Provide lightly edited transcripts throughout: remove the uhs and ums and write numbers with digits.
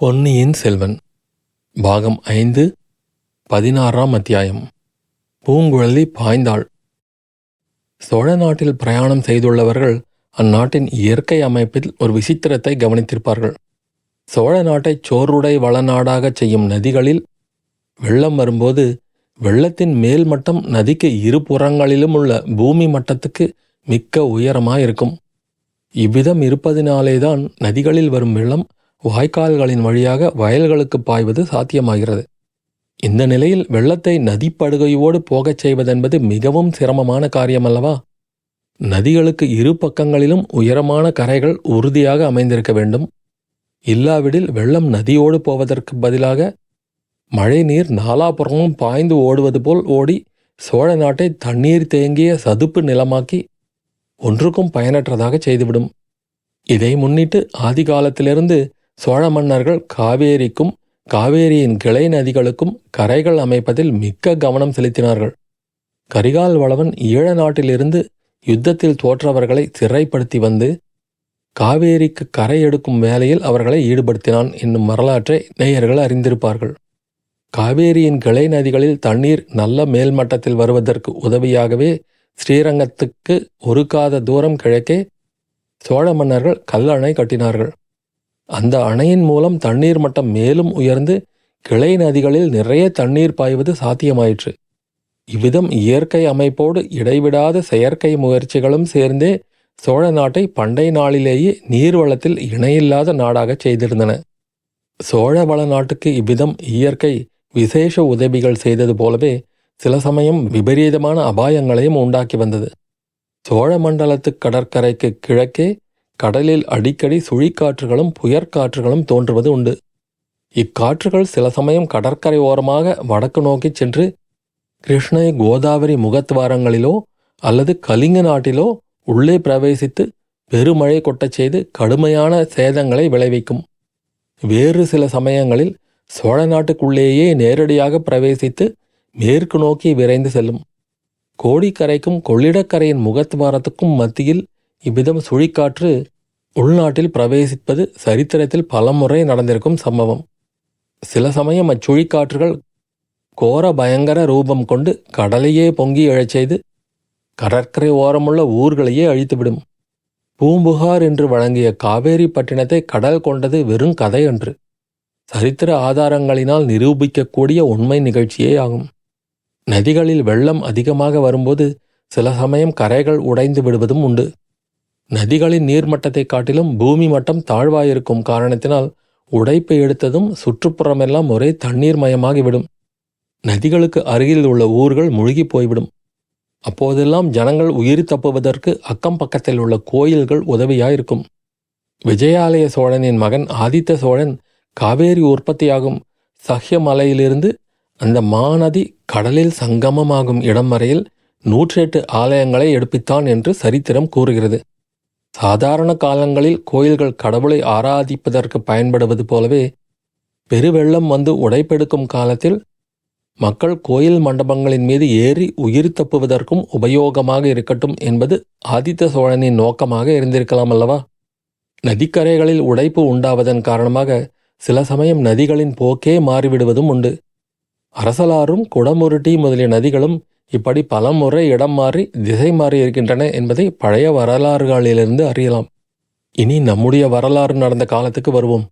பொன்னியின் செல்வன் பாகம் 5 16ஆம் அத்தியாயம். பூங்குழலி பாய்ந்தாள். சோழ நாட்டில் பிரயாணம் செய்துள்ளவர்கள் அந்நாட்டின் இயற்கை அமைப்பில் ஒரு விசித்திரத்தை கவனித்திருப்பார்கள். சோழ நாட்டை சோறுடை வளநாடாகச் செய்யும் நதிகளில் வெள்ளம் வரும்போது வெள்ளத்தின் மேல் மட்டம் நதிக்கு இருபுறங்களிலும் உள்ள பூமி மட்டத்துக்கு மிக்க உயரமாயிருக்கும். இவ்விதம் இருப்பதினாலேதான் நதிகளில் வரும் வெள்ளம் வாய்க்கால்களின் வழியாக வயல்களுக்கு பாய்வது சாத்தியமாகிறது. இந்த நிலையில் வெள்ளத்தை நதிப்படுகையோடு போகச் செய்வதென்பது மிகவும் சிரமமான காரியமல்லவா? நதிகளுக்கு இரு பக்கங்களிலும் உயரமான கரைகள் உறுதியாக அமைந்திருக்க வேண்டும். இல்லாவிடில் வெள்ளம் நதியோடு போவதற்கு பதிலாக மழை நீர் நாலாபுறமும் பாய்ந்து ஓடுவது போல் ஓடி சோழ நாட்டை தண்ணீர் தேங்கிய சதுப்பு நிலமாக்கி ஒன்றுக்கும் பயனற்றதாக செய்துவிடும். இதை முன்னிட்டு ஆதி காலத்திலிருந்து சோழ மன்னர்கள் காவேரிக்கும் காவேரியின் கிளை நதிகளுக்கும் கரைகள் அமைப்பதில் மிக்க கவனம் செலுத்தினார்கள். கரிகால் வளவன் ஈழ நாட்டிலிருந்து யுத்தத்தில் தோற்றவர்களை சிறைப்படுத்தி வந்து காவேரிக்கு கரை எடுக்கும் வேலையில் அவர்களை ஈடுபடுத்தினான் என்னும் வரலாற்றை நேயர்கள் அறிந்திருப்பார்கள். காவேரியின் கிளை நதிகளில் தண்ணீர் நல்ல மேல்மட்டத்தில் வருவதற்கு உதவியாகவே ஸ்ரீரங்கத்துக்கு ஒரு காத தூரம் கிழக்கே சோழ மன்னர்கள் கல்லணை கட்டினார்கள். அந்த அணையின் மூலம் தண்ணீர் மட்டம் மேலும் உயர்ந்து கிளை நதிகளில் நிறைய தண்ணீர் பாய்வது சாத்தியமாயிற்று. இவ்விதம் இயற்கை அமைப்போடு இடைவிடாத செயற்கை முயற்சிகளும் சேர்ந்தே சோழ நாட்டை பண்டை நாளிலேயே நீர்வளத்தில் இணையில்லாத நாடாகச் செய்திருந்தன. சோழ வள நாட்டுக்கு இவ்விதம் இயற்கை விசேஷ உதவிகள் செய்தது போலவே சில சமயம் விபரீதமான அபாயங்களையும் உண்டாக்கி வந்தது. சோழ மண்டலத்து கடற்கரைக்கு கிழக்கே கடலில் அடிக்கடி சுழிக்காற்றுகளும் புயற்காற்றுகளும் தோன்றுவது உண்டு. இக்காற்றுகள் சில சமயம் கடற்கரை ஓரமாக வடக்கு நோக்கி சென்று கிருஷ்ணை கோதாவரி முகத்வாரங்களிலோ அல்லது கலிங்க நாட்டிலோ உள்ளே பிரவேசித்து பெருமழை கொட்டச் செய்து கடுமையான சேதங்களை விளைவிக்கும். வேறு சில சமயங்களில் சோழ நாட்டுக்குள்ளேயே நேரடியாக பிரவேசித்து மேற்கு நோக்கி விரைந்து செல்லும். கோடிக்கரைக்கும் கொள்ளிடக்கரையின் முகத்வாரத்துக்கும் மத்தியில் இவ்விதம் சுழிக்காற்று உள்நாட்டில் பிரவேசிப்பது சரித்திரத்தில் பலமுறை நடந்திருக்கும் சம்பவம். சில சமயம் அச்சுழிக்காற்றுகள் கோர பயங்கர ரூபம் கொண்டு கடலையே பொங்கி எழச் செய்து கடற்கரை ஓரமுள்ள ஊர்களையே அழித்துவிடும். பூம்புகார் என்று வழங்கிய காவேரி பட்டினத்தை கடல் கொண்டது வெறும் கதை அன்று, சரித்திர ஆதாரங்களினால் நிரூபிக்கக்கூடிய உண்மை நிகழ்ச்சியே ஆகும். நதிகளில் வெள்ளம் அதிகமாக வரும்போது சில சமயம் கரைகள் உடைந்து விடுவதும் உண்டு. நதிகளின் நீர்மட்டத்தை காட்டிலும் பூமி மட்டம் தாழ்வாயிருக்கும் காரணத்தினால் உடைப்பு எடுத்ததும் சுற்றுப்புறமெல்லாம் ஒரே தண்ணீர் மயமாகிவிடும். நதிகளுக்கு அருகில் உள்ள ஊர்கள் முழுகி போய்விடும். அப்போதெல்லாம் ஜனங்கள் உயிர் தப்புவதற்கு அக்கம் பக்கத்தில் உள்ள கோயில்கள் உதவியாயிருக்கும். விஜயாலய சோழனின் மகன் ஆதித்த சோழன் காவேரி உற்பத்தியாகும் சஹ்ய மலையிலிருந்து அந்த மாநதி கடலில் சங்கமமாகும் இடம் வரையில் 108 ஆலயங்களை எடுப்பித்தான் என்று சரித்திரம் கூறுகிறது. சாதாரண காலங்களில் கோயில்கள் கடவுளை ஆராதிப்பதற்கு பயன்படுவது போலவே பெருவெள்ளம் வந்து உடைப்பெடுக்கும் காலத்தில் மக்கள் கோயில் மண்டபங்களின் மீது ஏறி உயிர் தப்புவதற்கும் உபயோகமாக இருக்கட்டும் என்பது ஆதித்த சோழனின் நோக்கமாக இருந்திருக்கலாம் அல்லவா? நதிக்கரைகளில் உடைப்பு உண்டாவதன் காரணமாக சில சமயம் நதிகளின் போக்கே மாறிவிடுவதும் உண்டு. அரசலாறும் குடமுருட்டி முதலிய நதிகளும் இப்படி பல முறை இடம் மாறி திசை மாறி இருக்கின்றன என்பதை பழைய வரலாறுகளிலிருந்து அறியலாம். இனி நம்முடைய வரலாறு நடந்த காலத்துக்கு வருவோம்.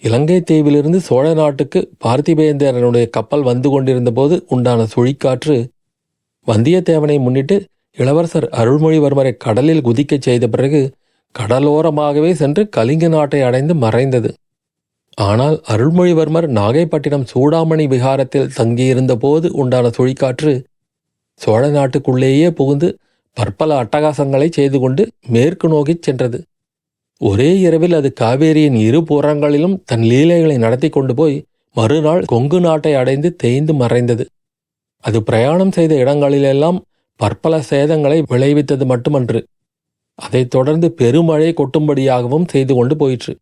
இலங்கை தீவிலிருந்து சோழ நாட்டுக்கு பார்த்திபேந்திரனுடைய கப்பல் வந்து கொண்டிருந்த போது உண்டான சுழிக்காற்று வந்தியத்தேவனை முன்னிட்டு இளவரசர் அருள்மொழிவர்மரை கடலில் குதிக்கச் செய்த பிறகு கடலோரமாகவே சென்று கலிங்க நாட்டை அடைந்து மறைந்தது. ஆனால் அருள்மொழிவர்மர் நாகைப்பட்டினம் சூடாமணி விகாரத்தில் தங்கியிருந்த போது உண்டான சுழிக்காற்று சோழ நாட்டுக்குள்ளேயே புகுந்து பற்பல அட்டகாசங்களை செய்து கொண்டு மேற்கு நோக்கிச் சென்றது. ஒரே இரவில் அது காவேரியின் இரு புறங்களிலும் தன் லீலைகளை நடத்தி கொண்டு போய் மறுநாள் கொங்கு நாட்டை அடைந்து தேய்ந்து மறைந்தது. அது பிரயாணம் செய்த இடங்களிலெல்லாம் பற்பல சேதங்களை விளைவித்தது மட்டுமன்று, அதைத் தொடர்ந்து பெருமழை கொட்டும்படியாகவும் செய்து கொண்டு போயிற்று.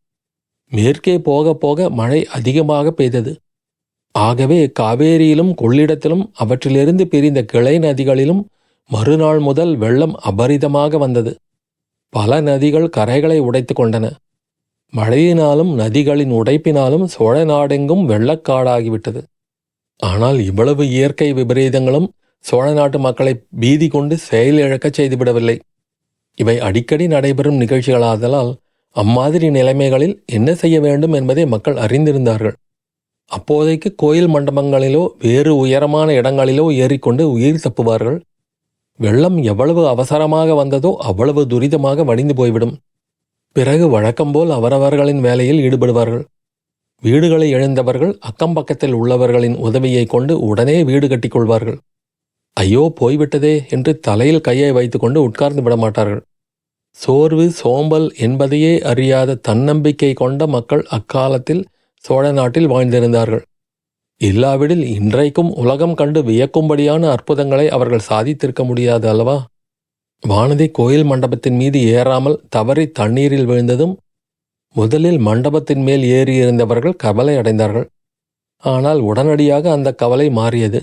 மேற்கே போக போக மழை அதிகமாக பெய்தது. ஆகவே காவேரியிலும் கொள்ளிடத்திலும் அவற்றிலிருந்து பிரிந்த கிளை நதிகளிலும் மறுநாள் முதல் வெள்ளம் அபரிதமாக வந்தது. பல நதிகள் கரைகளை உடைத்து கொண்டன. மழையினாலும் நதிகளின் உடைப்பினாலும் சோழ நாடெங்கும் வெள்ளக்காடாகிவிட்டது. ஆனால் இவ்வளவு இயற்கை விபரீதங்களும் சோழ நாட்டு மக்களை பீதி கொண்டு செயலிழக்கச் செய்துவிடவில்லை. இவை அடிக்கடி நடைபெறும் நிகழ்ச்சிகளாதலால் அம்மாதிரி நிலைமைகளில் என்ன செய்ய வேண்டும் என்பதை மக்கள் அறிந்திருந்தார்கள். அப்போதைக்கு கோயில் மண்டபங்களிலோ வேறு உயரமான இடங்களிலோ ஏறிக்கொண்டு உயிர் தப்புவார்கள். வெள்ளம் எவ்வளவு அவசரமாக வந்ததோ அவ்வளவு துரிதமாக வடிந்து போய்விடும். பிறகு வழக்கம்போல் அவரவர்களின் வேலையில் ஈடுபடுவார்கள். வீடுகளை இழந்தவர்கள் அக்கம்பக்கத்தில் உள்ளவர்களின் உதவியை கொண்டு உடனே வீடு கட்டிக்கொள்வார்கள். ஐயோ போய்விட்டதே என்று தலையில் கையை வைத்துக்கொண்டு உட்கார்ந்து விடமாட்டார்கள். சோர்வு சோம்பல் என்பதையே அறியாத தன்னம்பிக்கை கொண்ட மக்கள் அக்காலத்தில் சோழ நாட்டில் வாழ்ந்திருந்தார்கள். இல்லாவிடில் இன்றைக்கும் உலகம் கண்டு வியக்கும்படியான அற்புதங்களை அவர்கள் சாதித்திருக்க முடியாது அல்லவா? வானதி கோயில் மண்டபத்தின் மீது ஏறாமல் தவறி தண்ணீரில் விழுந்ததும் முதலில் மண்டபத்தின் மேல் ஏறியிருந்தவர்கள் கவலை அடைந்தார்கள். ஆனால் உடனடியாக அந்த கவலை மாறியது.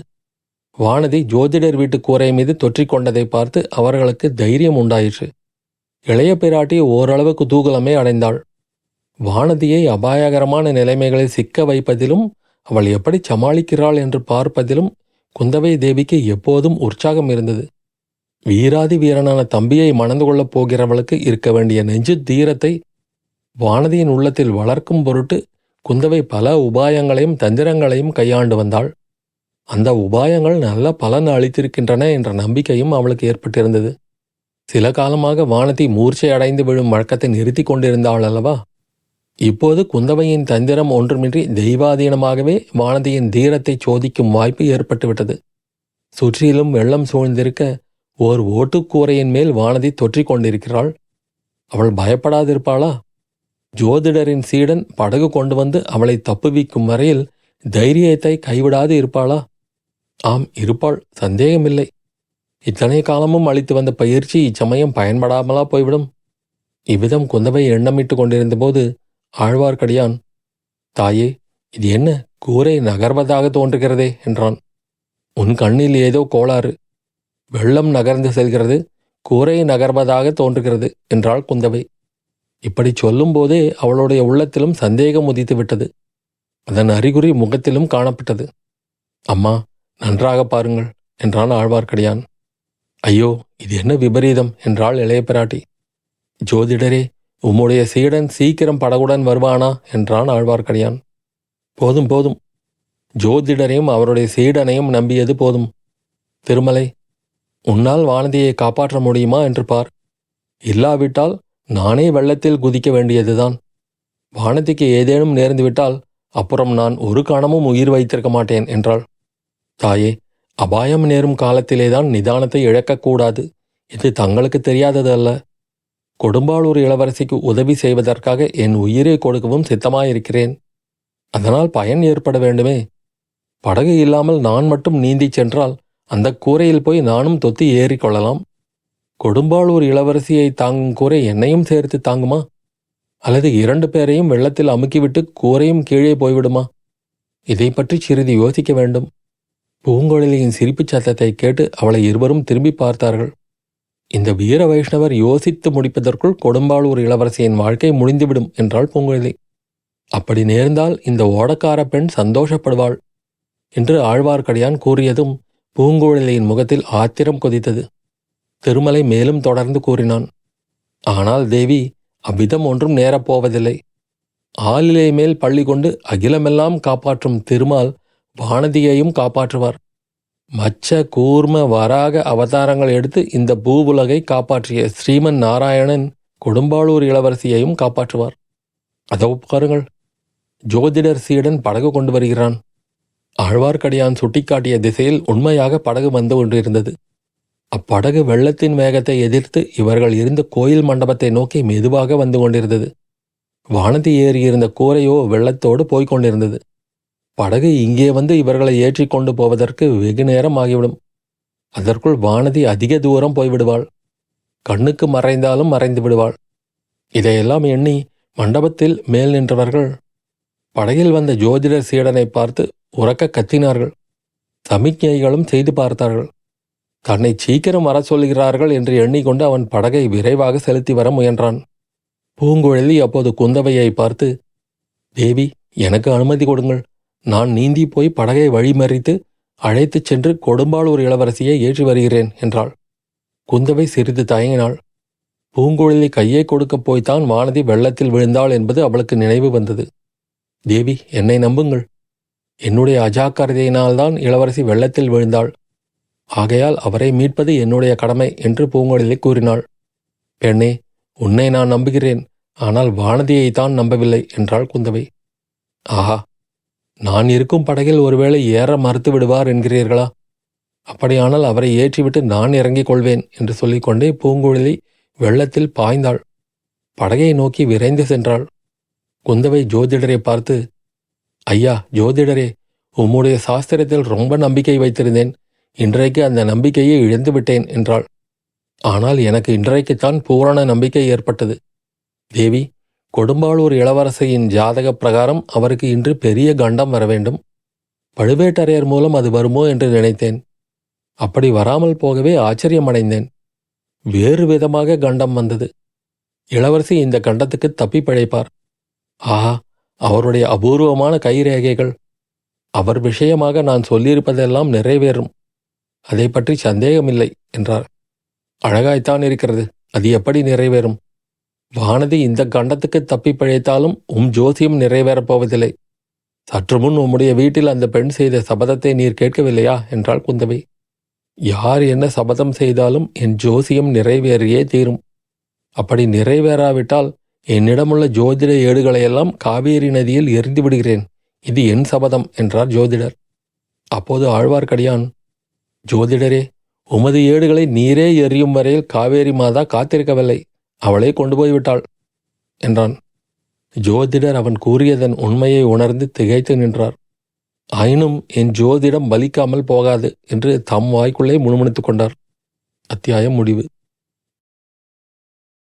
வானதி ஜோதிடர் வீட்டு கூரை மீது தொற்றிக்கொண்டதை பார்த்து அவர்களுக்கு தைரியம் உண்டாயிற்று. இளைய பிராட்டி ஓரளவு குதூகலமே அடைந்தாள். வானதியை அபாயகரமான நிலைமைகளில் சிக்க வைப்பதிலும் அவள் எப்படி சமாளிக்கிறாள் என்று பார்ப்பதிலும் குந்தவை தேவிக்கு எப்போதும் உற்சாகம் இருந்தது. வீராதி வீரனான தம்பியை மணந்து கொள்ளப் போகிறவளுக்கு இருக்க வேண்டிய நெஞ்சு தீரத்தை வானதியின் உள்ளத்தில் வளர்க்கும் பொருட்டு குந்தவை பல உபாயங்களையும் தந்திரங்களையும் கையாண்டு வந்தாள். அந்த உபாயங்கள் நல்ல பலன் அளித்திருக்கின்றன என்ற நம்பிக்கையும் அவளுக்கு ஏற்பட்டிருந்தது. சில காலமாக வானதி மூர்ச்சை அடைந்து விழும் வழக்கத்தை நிறுத்தி கொண்டிருந்தாள் அல்லவா? இப்போது குந்தவையின் தந்திரம் ஒன்றுமின்றி தெய்வாதீனமாகவே வானதியின் தீரத்தை சோதிக்கும் வாய்ப்பு ஏற்பட்டுவிட்டது. சுற்றிலும் வெள்ளம் சூழ்ந்திருக்க ஓர் ஓட்டுக்கூரையின் மேல் வானதி தொற்றிக் கொண்டிருக்கிறாள். அவள் பயப்படாதிருப்பாளா? ஜோதிடரின் சீடன் படகு கொண்டு வந்து அவளை தப்புவிக்கும் வரையில் தைரியத்தை கைவிடாது இருப்பாளா? ஆம், இருப்பாள், சந்தேகமில்லை. இத்தனை காலமும் அளித்து வந்த பயிற்சி இச்சமயம் பயன்படாமலா போய்விடும்? இவ்விதம் குந்தவை எண்ணமிட்டு கொண்டிருந்தபோது ஆழ்வார்க்கடியான், தாயே, இது என்ன, கூரை நகர்வதாக தோன்றுகிறதே என்றான். உன் கண்ணில் ஏதோ கோளாறு. வெள்ளம் நகர்ந்து செல்கிறது, கூரை நகர்வதாக தோன்றுகிறது என்றாள் குந்தவை. இப்படி சொல்லும் போதே அவளுடைய உள்ளத்திலும் சந்தேகம் உதித்துவிட்டது. அதன் அறிகுறி முகத்திலும் காணப்பட்டது. அம்மா, நன்றாக பாருங்கள் என்றான் ஆழ்வார்க்கடியான். ஐயோ, இது என்ன விபரீதம் என்றாள் இளைய பிராட்டி. ஜோதிடரே, உம்முடைய சீடன் சீக்கிரம் படகுடன் வருவானா என்றான் ஆழ்வார்க்கடியான். போதும் போதும், ஜோதிடரையும் அவருடைய சீடனையும் நம்பியது போதும். திருமலை, உன்னால் வானதியை காப்பாற்ற முடியுமா என்று பார். இல்லாவிட்டால் நானே வெள்ளத்தில் குதிக்க வேண்டியதுதான். வானதிக்கு ஏதேனும் நேர்ந்துவிட்டால் அப்புறம் நான் ஒரு கணமும் உயிர் வைத்திருக்க மாட்டேன் என்றாள். தாயே, அபாயம் நேரும் காலத்திலேதான் நிதானத்தை இழக்கக்கூடாது. இது தங்களுக்கு தெரியாதது அல்ல. கொடும்பாளூர் இளவரசிக்கு உதவி செய்வதற்காக என் உயிரை கொடுக்கவும் சித்தமாயிருக்கிறேன். அதனால் பயன் ஏற்பட வேண்டுமே. படகு இல்லாமல் நான் மட்டும் நீந்திச் சென்றால் அந்த கூரையில் போய் நானும் தொத்தி ஏறிக்கொள்ளலாம். கொடும்பாளூர் இளவரசியை தாங்கும் கூரை என்னையும் சேர்த்து தாங்குமா? அல்லது 2 பேரையும் வெள்ளத்தில் அமுக்கிவிட்டு கூரையும் கீழே போய்விடுமா? இதை பற்றி சிறிது யோசிக்க வேண்டும். பூங்குழலியின் சிரிப்புச் சத்தத்தை கேட்டு அவளை இருவரும் திரும்பி பார்த்தார்கள். இந்த வீர வைஷ்ணவர் யோசித்து முடிப்பதற்குள் கொடும்பாளூர் இளவரசியின் வாழ்க்கை முடிந்துவிடும் என்றாள் பூங்குழலி. அப்படி நேர்ந்தால் இந்த ஓடக்கார பெண் சந்தோஷப்படுவாள் என்று ஆழ்வார்க்கடியான் கூறியதும் பூங்குழலியின் முகத்தில் ஆத்திரம் கொதித்தது. திருமலை மேலும் தொடர்ந்து கூறினான். ஆனால் தேவி, அவ்விதம் ஒன்றும் நேரப்போவதில்லை. ஆளிலை மேல் பள்ளி கொண்டு அகிலமெல்லாம் காப்பாற்றும் திருமால் வானதியையும் காப்பாற்றுவார். மச்ச கூர்ம வராக அவதாரங்கள் எடுத்து இந்த பூவுலகை காப்பாற்றிய ஸ்ரீமன் நாராயணன் கொடும்பாளூர் இளவரசியையும் காப்பாற்றுவார். அதோ பாருங்கள், ஜோதிடர் சீடன் படகு கொண்டு வருகிறான். ஆழ்வார்க்கடியான் சுட்டிக்காட்டிய திசையில் உண்மையாக படகு வந்து கொண்டிருந்தது. அப்படகு வெள்ளத்தின் வேகத்தை எதிர்த்து இவர்கள் இருந்த கோயில் மண்டபத்தை நோக்கி மெதுவாக வந்து கொண்டிருந்தது. வானதி ஏறியிருந்த கூரையோ வெள்ளத்தோடு போய்க் கொண்டிருந்தது. படகு இங்கே வந்து இவர்களை ஏற்றி கொண்டு போவதற்கு வெகு நேரம் ஆகிவிடும். அதற்குள் வானதி அதிக தூரம் போய்விடுவாள். கண்ணுக்கு மறைந்தாலும் மறைந்து விடுவாள். இதையெல்லாம் எண்ணி மண்டபத்தில் மேல் நின்றவர்கள் படகில் வந்த ஜோதிடர் சீடனை பார்த்து உரக்க கத்தினார்கள். சமிக்ஞைகளும் செய்து பார்த்தார்கள். தன்னை சீக்கிரம் வர சொல்கிறார்கள் என்று எண்ணிக்கொண்டு அவன் படகை விரைவாக செலுத்தி வர முயன்றான். பூங்குழலி அப்போது குந்தவையை பார்த்து, தேவி, எனக்கு அனுமதி கொடுங்கள். நான் நீந்தி போய் படகை வழிமறித்து அழைத்துச் சென்று கொடும்பாளூர் இளவரசியை ஏற்றி வருகிறேன் என்றாள். குந்தவை சிறிது தயங்கினாள். பூங்குழலி கையை கொடுக்கப் போய்த்தான் வானதி வெள்ளத்தில் விழுந்தாள் என்பது அவளுக்கு நினைவு வந்தது. தேவி, என்னை நம்புங்கள். என்னுடைய அஜாக்கிரதையினால்தான் இளவரசி வெள்ளத்தில் விழுந்தாள். ஆகையால் அவரை மீட்பது என்னுடைய கடமை என்று பூங்குழலி கூறினாள். பெண்ணே, உன்னை நான் நம்புகிறேன், ஆனால் வானதியைத்தான் நம்பவில்லை என்றாள் குந்தவை. ஆஹா, நான் இருக்கும் படகில் ஒருவேளை ஏற மறுத்து விடுவார் என்கிறீர்களா? அப்படியானால் அவரை ஏற்றிவிட்டு நான் இறங்கிக் கொள்வேன் என்று சொல்லிக்கொண்டே பூங்குழலி வெள்ளத்தில் பாய்ந்தாள். படகை நோக்கி விரைந்து சென்றாள். குந்தவை ஜோதிடரை பார்த்து, ஐயா ஜோதிடரே, உம்முடைய சாஸ்திரத்தில் ரொம்ப நம்பிக்கை வைத்திருந்தேன். இன்றைக்கு அந்த நம்பிக்கையை இழந்து விட்டேன் என்றாள். ஆனால் எனக்கு இன்றைக்குத்தான் பூரண நம்பிக்கை ஏற்பட்டது. தேவி, கொடும்பாளூர் இளவரசியின் ஜாதக பிரகாரம் அவருக்கு இன்று பெரிய கண்டம் வர வேண்டும். பழுவேட்டரையர் மூலம் அது வருமோ என்று நினைத்தேன். அப்படி வராமல் போகவே ஆச்சரியமடைந்தேன். வேறு விதமாக கண்டம் வந்தது. இளவரசி இந்த கண்டத்துக்கு தப்பி பிழைப்பார். ஆஹா, அவருடைய அபூர்வமான கைரேகைகள்! அவர் விஷயமாக நான் சொல்லியிருப்பதெல்லாம் நிறைவேறும். அதை பற்றி சந்தேகமில்லை என்றார். அழகாய்த்தான் இருக்கிறது. அது எப்படி நிறைவேறும்? வானதி இந்த கண்டத்துக்கு தப்பி பிழைத்தாலும் ஜோசியம் நிறைவேறப் போவதில்லை. சற்று முன் உம்முடைய வீட்டில் அந்த பெண் செய்த சபதத்தை நீர் கேட்கவில்லையா என்றாள் குந்தவை. யார் என்ன சபதம் செய்தாலும் என் ஜோசியம் நிறைவேறியே தீரும். அப்படி நிறைவேறாவிட்டால் என்னிடமுள்ள ஜோதிட ஏடுகளையெல்லாம் காவேரி நதியில் எரிந்து விடுகிறேன். இது என் சபதம் என்றார் ஜோதிடர். அப்போது ஆழ்வார்க்கடியான், ஜோதிடரே, உமது ஏடுகளை நீரே எரியும் வரையில் காவேரி மாதா காத்திருக்கவில்லை. அவளே கொண்டு போய்விட்டாள் என்றான். ஜோதிடர் அவன் கூறியதன் உண்மையை உணர்ந்து திகைத்து நின்றார். ஆயினும் என் ஜோதிடம் பலிக்காமல் போகாது என்று தம் வாய்க்குள்ளே முணுமுணுத்துக் கொண்டார். அத்தியாயம் முடிவு.